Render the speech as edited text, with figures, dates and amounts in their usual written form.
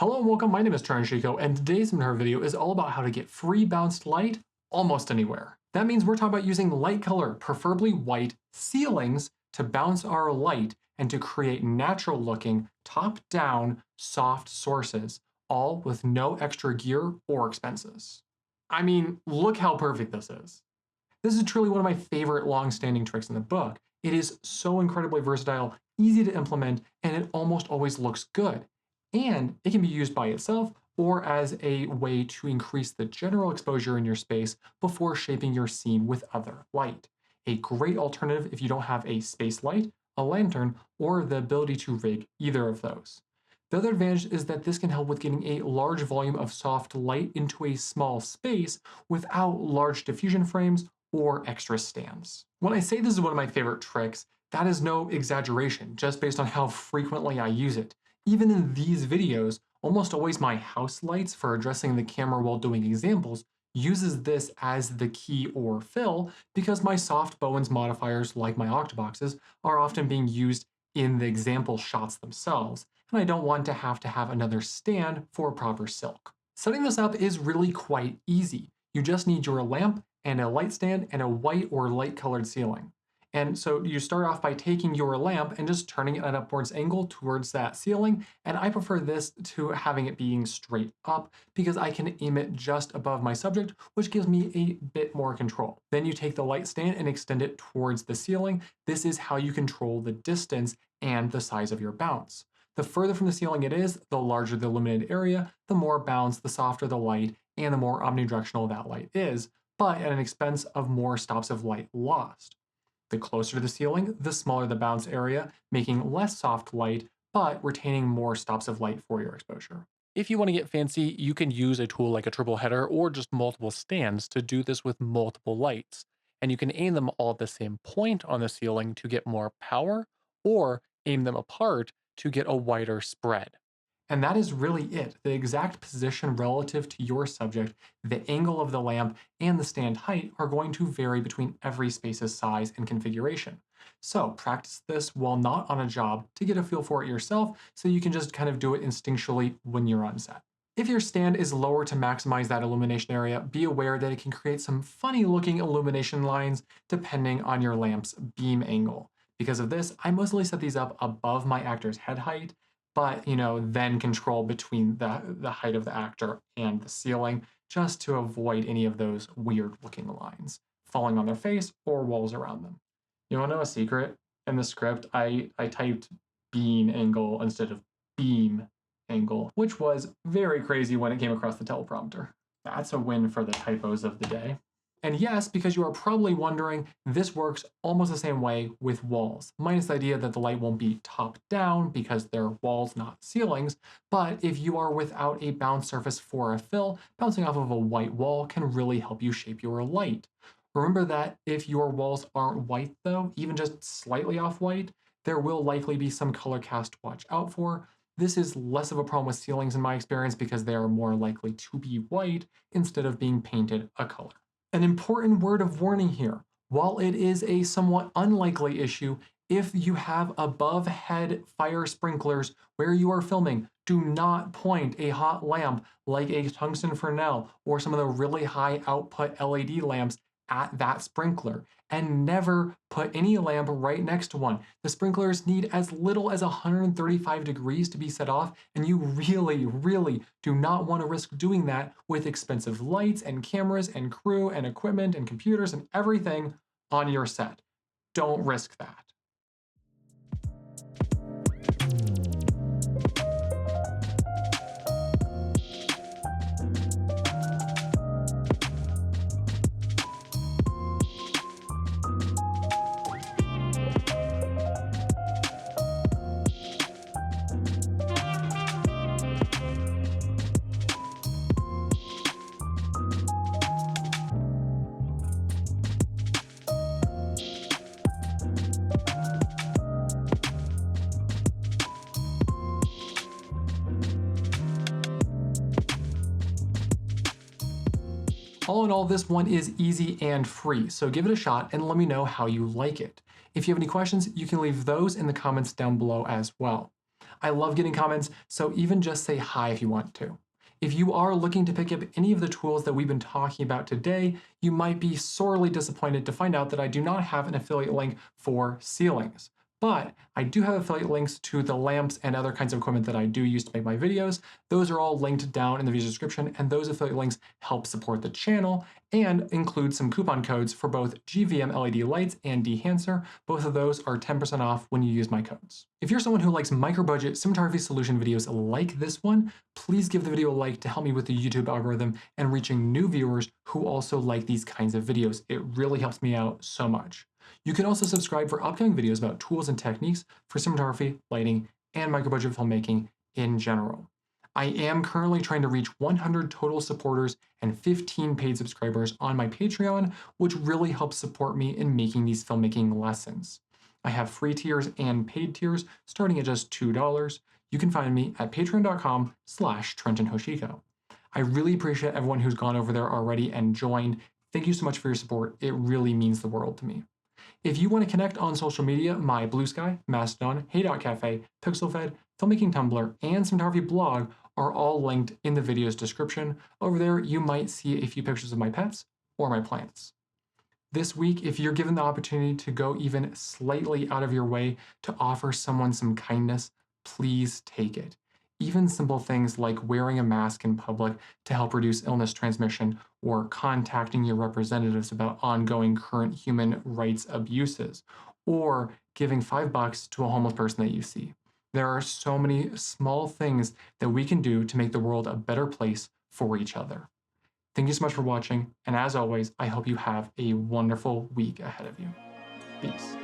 Hello and welcome, my name is Hoshiko, and today's Cinematography video is all about how to get free bounced light almost anywhere. That means we're talking about using light color, preferably white, ceilings to bounce our light and to create natural looking, top-down, soft sources, all with no extra gear or expenses. I mean, look how perfect this is. This is truly one of my favorite long-standing tricks in the book. It is so incredibly versatile, easy to implement, and it almost always looks good. And it can be used by itself or as a way to increase the general exposure in your space before shaping your scene with other light. A great alternative if you don't have a space light, a lantern, or the ability to rig either of those. The other advantage is that this can help with getting a large volume of soft light into a small space without large diffusion frames or extra stands. When I say this is one of my favorite tricks, that is no exaggeration, just based on how frequently I use it. Even in these videos, almost always my house lights for addressing the camera while doing examples uses this as the key or fill because my soft Bowens modifiers, like my octoboxes, are often being used in the example shots themselves, and I don't want to have another stand for proper silk. Setting this up is really quite easy. You just need your lamp and a light stand and a white or light colored ceiling. And so you start off by taking your lamp and just turning it at an upwards angle towards that ceiling. And I prefer this to having it being straight up because I can aim it just above my subject, which gives me a bit more control. Then you take the light stand and extend it towards the ceiling. This is how you control the distance and the size of your bounce. The further from the ceiling it is, the larger the illuminated area, the more bounce, the softer the light, and the more omnidirectional that light is, but at an expense of more stops of light lost. The closer to the ceiling, the smaller the bounce area, making less soft light, but retaining more stops of light for your exposure. If you want to get fancy, you can use a tool like a triple header or just multiple stands to do this with multiple lights. And you can aim them all at the same point on the ceiling to get more power, or aim them apart to get a wider spread. And that is really it. The exact position relative to your subject, the angle of the lamp, and the stand height are going to vary between every space's size and configuration. So practice this while not on a job to get a feel for it yourself so you can just kind of do it instinctually when you're on set. If your stand is lower to maximize that illumination area, be aware that it can create some funny looking illumination lines depending on your lamp's beam angle. Because of this, I mostly set these up above my actor's head height, but then control between the height of the actor and the ceiling just to avoid any of those weird looking lines falling on their face or walls around them. You want to know a secret? In the script, I typed beam angle instead of beam angle, which was very crazy when it came across the teleprompter. That's a win for the typos of the day. And yes, because you are probably wondering, this works almost the same way with walls, minus the idea that the light won't be top down because they're walls, not ceilings. But if you are without a bounce surface for a fill, bouncing off of a white wall can really help you shape your light. Remember that if your walls aren't white though, even just slightly off white, there will likely be some color cast to watch out for. This is less of a problem with ceilings in my experience because they are more likely to be white instead of being painted a color. An important word of warning here. While it is a somewhat unlikely issue, if you have above head fire sprinklers where you are filming, do not point a hot lamp like a tungsten Fresnel or some of the really high output LED lamps at that sprinkler, and never put any lamp right next to one. The sprinklers need as little as 135 degrees to be set off, and you really do not want to risk doing that with expensive lights and cameras and crew and equipment and computers and everything on your set. Don't risk that. All in all, this one is easy and free, so give it a shot and let me know how you like it. If you have any questions, you can leave those in the comments down below as well. I love getting comments, so even just say hi if you want to. If you are looking to pick up any of the tools that we've been talking about today, you might be sorely disappointed to find out that I do not have an affiliate link for ceilings. But I do have affiliate links to the lamps and other kinds of equipment that I do use to make my videos. Those are all linked down in the video description, and those affiliate links help support the channel and include some coupon codes for both GVM LED lights and DEHANCER. Both of those are 10% off when you use my codes. If you're someone who likes micro-budget cinematography solution videos like this one, please give the video a like to help me with the YouTube algorithm and reaching new viewers who also like these kinds of videos. It really helps me out so much. You can also subscribe for upcoming videos about tools and techniques for cinematography, lighting, and micro-budget filmmaking in general. I am currently trying to reach 100 total supporters and 15 paid subscribers on my Patreon, which really helps support me in making these filmmaking lessons. I have free tiers and paid tiers starting at just $2. You can find me at patreon.com/TrentonHoshiko. I really appreciate everyone who's gone over there already and joined. Thank you so much for your support. It really means the world to me. If you want to connect on social media, my Blue Sky, Mastodon, Hangout Cafe, PixelFed, Filmmaking Tumblr, and Cinematography blog are all linked in the video's description. Over there, you might see a few pictures of my pets or my plants. This week, if you're given the opportunity to go even slightly out of your way to offer someone some kindness, please take it. Even simple things like wearing a mask in public to help reduce illness transmission, or contacting your representatives about ongoing current human rights abuses, or giving $5 to a homeless person that you see. There are so many small things that we can do to make the world a better place for each other. Thank you so much for watching, and as always, I hope you have a wonderful week ahead of you. Peace.